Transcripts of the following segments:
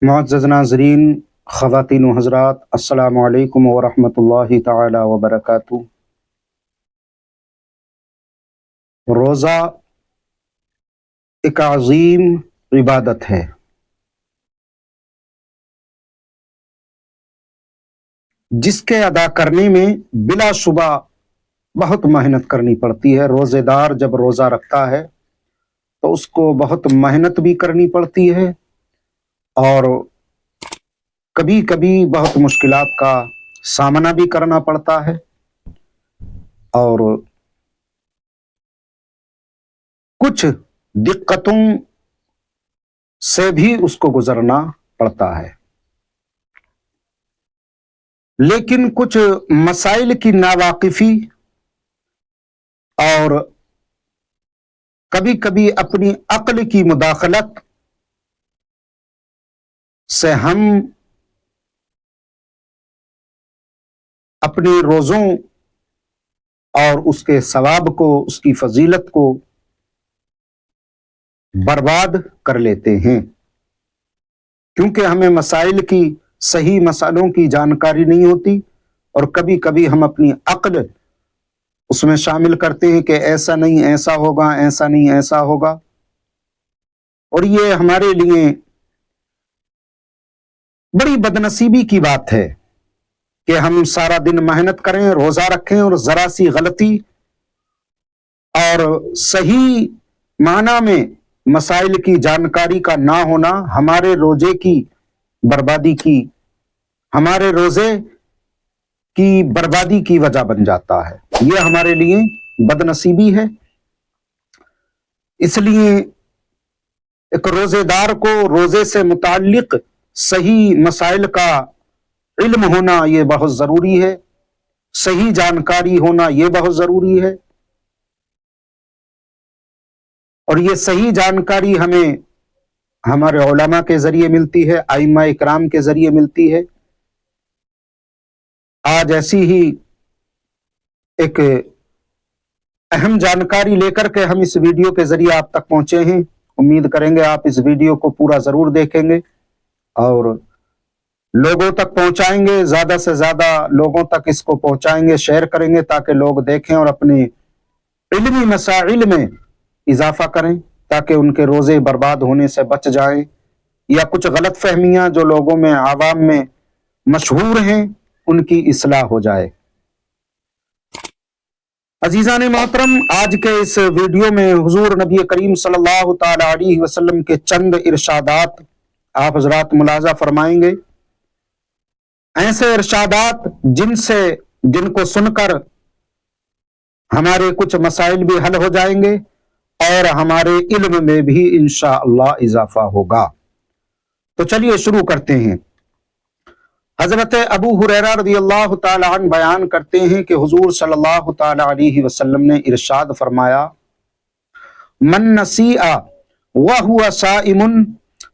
معزز ناظرین، خواتین و حضرات، السلام علیکم ورحمۃ اللہ تعالی وبرکاتہ۔ روزہ ایک عظیم عبادت ہے۔ جس کے ادا کرنے میں بلا شبہ بہت محنت کرنی پڑتی ہے۔ روزے دار جب روزہ رکھتا ہے تو اس کو بہت محنت بھی کرنی پڑتی ہے اور کبھی کبھی بہت مشکلات کا سامنا بھی کرنا پڑتا ہے اور کچھ دقتوں سے بھی اس کو گزرنا پڑتا ہے، لیکن کچھ مسائل کی ناواقفی اور کبھی کبھی اپنی عقل کی مداخلت سے ہم اپنے روزوں اور اس کے ثواب کو، اس کی فضیلت کو برباد کر لیتے ہیں، کیونکہ ہمیں مسائل کی، صحیح مسئلوں کی جانکاری نہیں ہوتی اور کبھی کبھی ہم اپنی عقل اس میں شامل کرتے ہیں کہ ایسا نہیں ایسا ہوگا، ایسا نہیں ایسا ہوگا، اور یہ ہمارے لیے بڑی بدنصیبی کی بات ہے کہ ہم سارا دن محنت کریں، روزہ رکھیں اور ذرا سی غلطی اور صحیح معنی میں مسائل کی جانکاری کا نہ ہونا ہمارے روزے کی بربادی کی، ہمارے روزے کی بربادی کی وجہ بن جاتا ہے۔ یہ ہمارے لیے بدنصیبی ہے۔ اس لیے ایک روزے دار کو روزے سے متعلق صحیح مسائل کا علم ہونا یہ بہت ضروری ہے، صحیح جانکاری ہونا یہ بہت ضروری ہے، اور یہ صحیح جانکاری ہمیں ہمارے علماء کے ذریعے ملتی ہے، ائمہ اکرام کے ذریعے ملتی ہے۔ آج ایسی ہی ایک اہم جانکاری لے کر کے ہم اس ویڈیو کے ذریعے آپ تک پہنچے ہیں۔ امید کریں گے آپ اس ویڈیو کو پورا ضرور دیکھیں گے اور لوگوں تک پہنچائیں گے، زیادہ سے زیادہ لوگوں تک اس کو پہنچائیں گے، شیئر کریں گے تاکہ لوگ دیکھیں اور اپنے علمی مسائل میں اضافہ کریں تاکہ ان کے روزے برباد ہونے سے بچ جائیں، یا کچھ غلط فہمیاں جو لوگوں میں، عوام میں مشہور ہیں، ان کی اصلاح ہو جائے۔ عزیزان محترم، آج کے اس ویڈیو میں حضور نبی کریم صلی اللہ تعالی علیہ وسلم کے چند ارشادات آپ حضرات ملاحظہ فرمائیں گے، ایسے ارشادات جن کو سن کر ہمارے کچھ مسائل بھی حل ہو جائیں گے اور ہمارے علم میں بھی انشاءاللہ اضافہ ہوگا۔ تو چلیے شروع کرتے ہیں۔ حضرت ابو ہریرہ رضی اللہ تعالی عنہ بیان کرتے ہیں کہ حضور صلی اللہ تعالی علیہ وسلم نے ارشاد فرمایا، من نسیء وهو صائم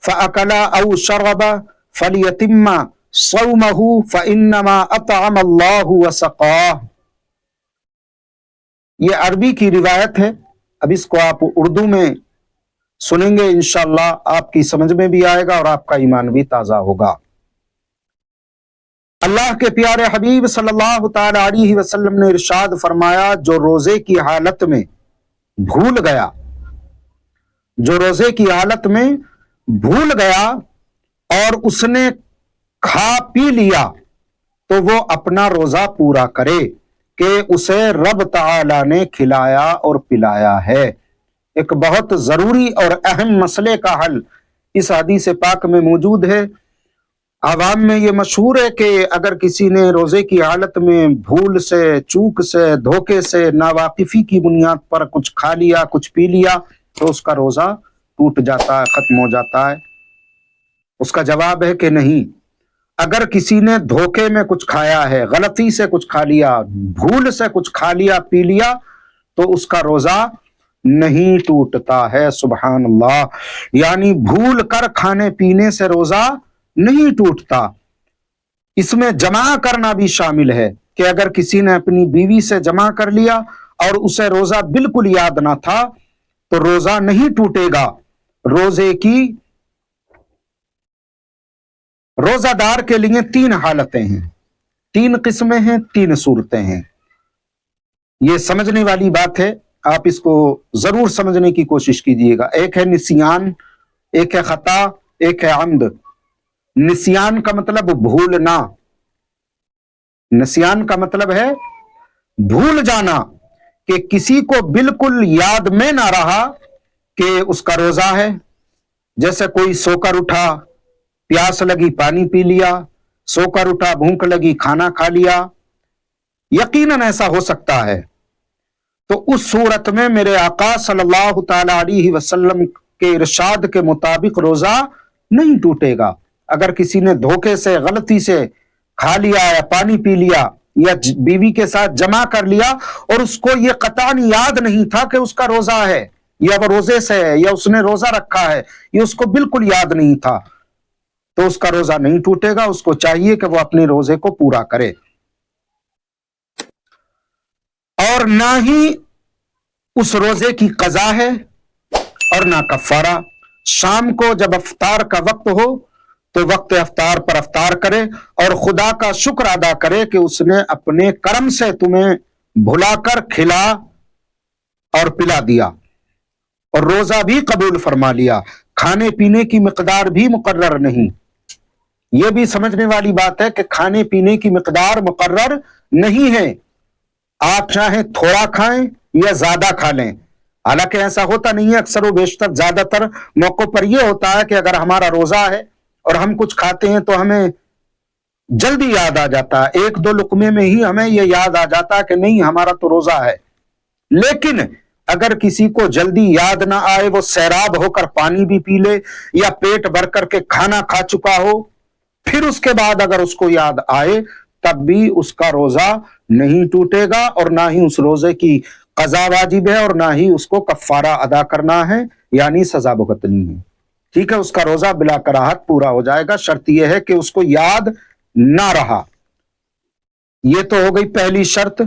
فاکل او شرب فلیتم صومه فانما اطعم اللہ وسقاہ۔ یہ عربی کی روایت ہے، اب اس کو آپ اردو میں سنیں گے، انشاءاللہ آپ کی سمجھ میں بھی آئے گا اور آپ کا ایمان بھی تازہ ہوگا۔ اللہ کے پیارے حبیب صلی اللہ تعالی علیہ وسلم نے ارشاد فرمایا، جو روزے کی حالت میں بھول گیا، جو روزے کی حالت میں بھول گیا اور اس نے کھا پی لیا تو وہ اپنا روزہ پورا کرے کہ اسے رب تعالی نے کھلایا اور پلایا ہے۔ ایک بہت ضروری اور اہم مسئلے کا حل اس حدیث پاک میں موجود ہے۔ عوام میں یہ مشہور ہے کہ اگر کسی نے روزے کی حالت میں بھول سے، چوک سے، دھوکے سے، ناواقفی کی بنیاد پر کچھ کھا لیا، کچھ پی لیا تو اس کا روزہ ٹوٹ جاتا ہے، ختم ہو جاتا ہے۔ اس کا جواب ہے کہ نہیں، اگر کسی نے دھوکے میں کچھ کھایا ہے، غلطی سے کچھ کھا لیا، بھول سے کچھ کھا لیا، پی لیا، تو اس کا روزہ نہیں ٹوٹتا ہے۔ سبحان اللہ، یعنی بھول کر کھانے پینے سے روزہ نہیں ٹوٹتا۔ اس میں جمع کرنا بھی شامل ہے کہ اگر کسی نے اپنی بیوی سے جمع کر لیا اور اسے روزہ بالکل یاد نہ تھا تو روزہ نہیں ٹوٹے گا، روزے کی روزہ دار کے لیے 3 حالتیں ہیں، 3 قسمیں ہیں، 3 صورتیں ہیں۔ یہ سمجھنے والی بات ہے، آپ اس کو ضرور سمجھنے کی کوشش کیجئے گا۔ ایک ہے نسیان، ایک ہے خطا، ایک ہے عمد۔ نسیان کا مطلب بھولنا، نسیان کا مطلب ہے بھول جانا، کہ کسی کو بالکل یاد میں نہ رہا کہ اس کا روزہ ہے۔ جیسے کوئی سو کر اٹھا، پیاس لگی پانی پی لیا، سو کر اٹھا بھوک لگی کھانا کھا لیا، یقیناً ایسا ہو سکتا ہے۔ تو اس صورت میں میرے آقا صلی اللہ تعالی علیہ وسلم کے ارشاد کے مطابق روزہ نہیں ٹوٹے گا۔ اگر کسی نے دھوکے سے، غلطی سے کھا لیا یا پانی پی لیا یا بیوی کے ساتھ جمع کر لیا اور اس کو یہ قطعاً یاد نہیں تھا کہ اس کا روزہ ہے یا وہ روزے سے ہے یا اس نے روزہ رکھا ہے، یہ اس کو بالکل یاد نہیں تھا، تو اس کا روزہ نہیں ٹوٹے گا۔ اس کو چاہیے کہ وہ اپنے روزے کو پورا کرے، اور نہ ہی اس روزے کی قضا ہے اور نہ کفارہ۔ شام کو جب افطار کا وقت ہو تو وقت افطار پر افطار کرے اور خدا کا شکر ادا کرے کہ اس نے اپنے کرم سے تمہیں بھلا کر کھلا اور پلا دیا اور روزہ بھی قبول فرما لیا۔ کھانے پینے کی مقدار بھی مقرر نہیں، یہ بھی سمجھنے والی بات ہے کہ کھانے پینے کی مقدار مقرر نہیں ہے، آپ چاہیں تھوڑا کھائیں یا زیادہ کھا لیں۔ حالانکہ ایسا ہوتا نہیں ہے، اکثر و بیشتر زیادہ تر موقع پر یہ ہوتا ہے کہ اگر ہمارا روزہ ہے اور ہم کچھ کھاتے ہیں تو ہمیں جلدی یاد آ جاتا ہے، 1-2 لقمے میں ہی ہمیں یہ یاد آ جاتا ہے کہ نہیں ہمارا تو روزہ ہے۔ لیکن اگر کسی کو جلدی یاد نہ آئے، وہ سیراب ہو کر پانی بھی پی لے یا پیٹ بھر کر کے کھانا کھا چکا ہو، پھر اس کے بعد اگر اس کو یاد آئے تب بھی اس کا روزہ نہیں ٹوٹے گا، اور نہ ہی اس روزے کی قضا واجب ہے اور نہ ہی اس کو کفارہ ادا کرنا ہے، یعنی سزا بھگتنی ہے۔ ٹھیک ہے، اس کا روزہ بلا کراہت پورا ہو جائے گا، شرط یہ ہے کہ اس کو یاد نہ رہا۔ یہ تو ہو گئی پہلی شرط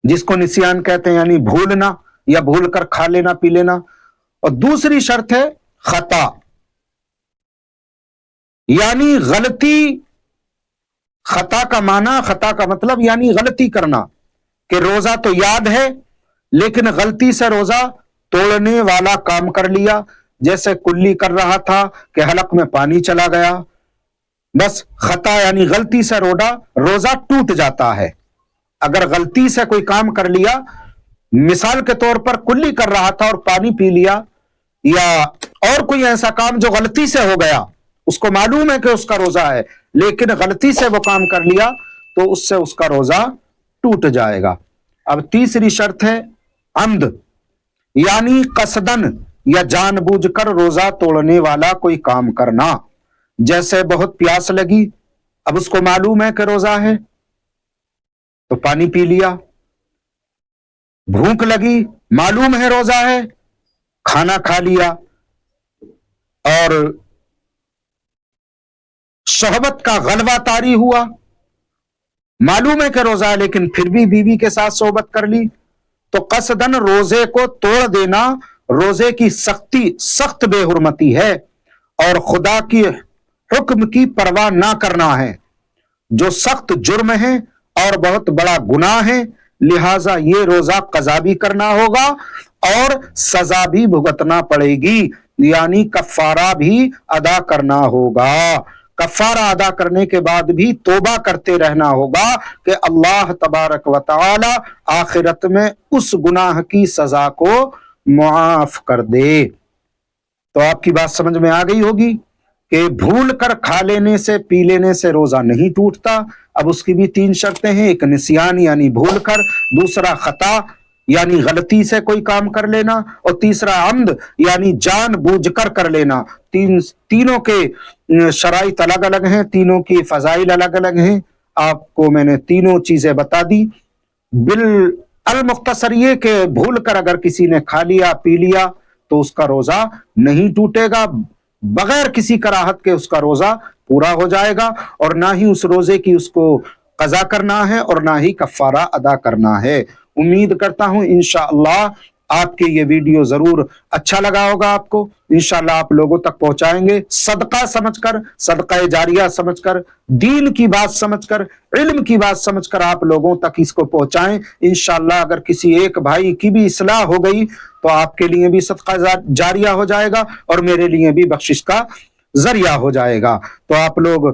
جس کو نسیان کہتے ہیں، یعنی بھولنا یا بھول کر کھا لینا پی لینا۔ اور دوسری شرط ہے خطا، یعنی غلطی۔ خطا کا معنی، خطا کا مطلب یعنی غلطی کرنا، کہ روزہ تو یاد ہے لیکن غلطی سے روزہ توڑنے والا کام کر لیا، جیسے کلی کر رہا تھا کہ حلق میں پانی چلا گیا، بس خطا یعنی غلطی سے روزہ ٹوٹ جاتا ہے۔ اگر غلطی سے کوئی کام کر لیا، مثال کے طور پر کلی کر رہا تھا اور پانی پی لیا، یا اور کوئی ایسا کام جو غلطی سے ہو گیا، اس کو معلوم ہے کہ اس کا روزہ ہے لیکن غلطی سے وہ کام کر لیا، تو اس سے اس کا روزہ ٹوٹ جائے گا۔ اب تیسری شرط ہے عمد، یعنی قصدن یا جان بوجھ کر روزہ توڑنے والا کوئی کام کرنا۔ جیسے بہت پیاس لگی، اب اس کو معلوم ہے کہ روزہ ہے تو پانی پی لیا، بھوک لگی، معلوم ہے روزہ ہے، کھانا کھا لیا، اور شہوت کا غلبہ طاری ہوا، معلوم ہے کہ روزہ ہے لیکن پھر بھی بیوی کے ساتھ صحبت کر لی، تو قصدن روزے کو توڑ دینا روزے کی سخت بے حرمتی ہے اور خدا کی حکم کی پرواہ نہ کرنا ہے، جو سخت جرم ہے اور بہت بڑا گناہ ہے۔ لہٰذا یہ روزہ قضا بھی کرنا ہوگا اور سزا بھی بھگتنا پڑے گی، یعنی کفارہ بھی ادا کرنا ہوگا۔ کفارہ ادا کرنے کے بعد بھی توبہ کرتے رہنا ہوگا کہ اللہ تبارک و تعالی آخرت میں اس گناہ کی سزا کو معاف کر دے۔ تو آپ کی بات سمجھ میں آ گئی ہوگی کہ بھول کر کھا لینے سے، پی لینے سے روزہ نہیں ٹوٹتا۔ اب اس کی بھی 3 شرطیں ہیں، ایک نسیان یعنی بھول کر، دوسرا خطا یعنی غلطی سے کوئی کام کر لینا، اور تیسرا عمد یعنی جان بوجھ کر کر لینا۔ تینوں کے شرائط الگ الگ ہیں، تینوں کی فضائل الگ الگ ہیں۔ آپ کو میں نے تینوں چیزیں بتا دی۔ بالمختصر یہ کہ بھول کر اگر کسی نے کھا لیا پی لیا تو اس کا روزہ نہیں ٹوٹے گا، بغیر کسی کراہت کے اس کا روزہ پورا ہو جائے گا، اور نہ ہی اس روزے کی اس کو قضا کرنا ہے اور نہ ہی کفارہ ادا کرنا ہے۔ امید کرتا ہوں انشاءاللہ آپ کے یہ ویڈیو ضرور اچھا لگا ہوگا آپ کو، انشاءاللہ آپ لوگوں تک پہنچائیں گے، صدقہ سمجھ کر، صدقہ جاریہ سمجھ کر، دین کی بات سمجھ کر، علم کی بات سمجھ کر آپ لوگوں تک اس کو پہنچائیں۔ انشاءاللہ اگر کسی ایک بھائی کی بھی اصلاح ہو گئی تو آپ کے لیے بھی صدقہ جاریہ ہو جائے گا اور میرے لیے بھی بخشش کا ذریعہ ہو جائے گا۔ تو آپ لوگ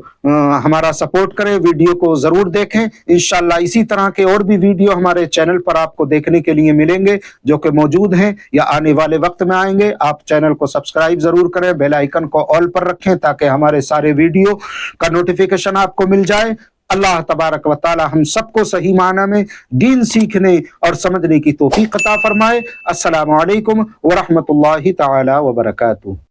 ہمارا سپورٹ کریں، ویڈیو کو ضرور دیکھیں۔ انشاءاللہ اسی طرح کے اور بھی ویڈیو ہمارے چینل پر آپ کو دیکھنے کے لیے ملیں گے جو کہ موجود ہیں یا آنے والے وقت میں آئیں گے۔ آپ چینل کو سبسکرائب ضرور کریں، بیل آئیکن کو آل پر رکھیں تاکہ ہمارے سارے ویڈیو کا نوٹیفیکیشن آپ کو مل جائے۔ اللہ تبارک و تعالی ہم سب کو صحیح معنی میں دین سیکھنے اور سمجھنے کی توفیق عطا فرمائے۔ السلام علیکم ورحمۃ اللہ تعالی وبرکاتہ۔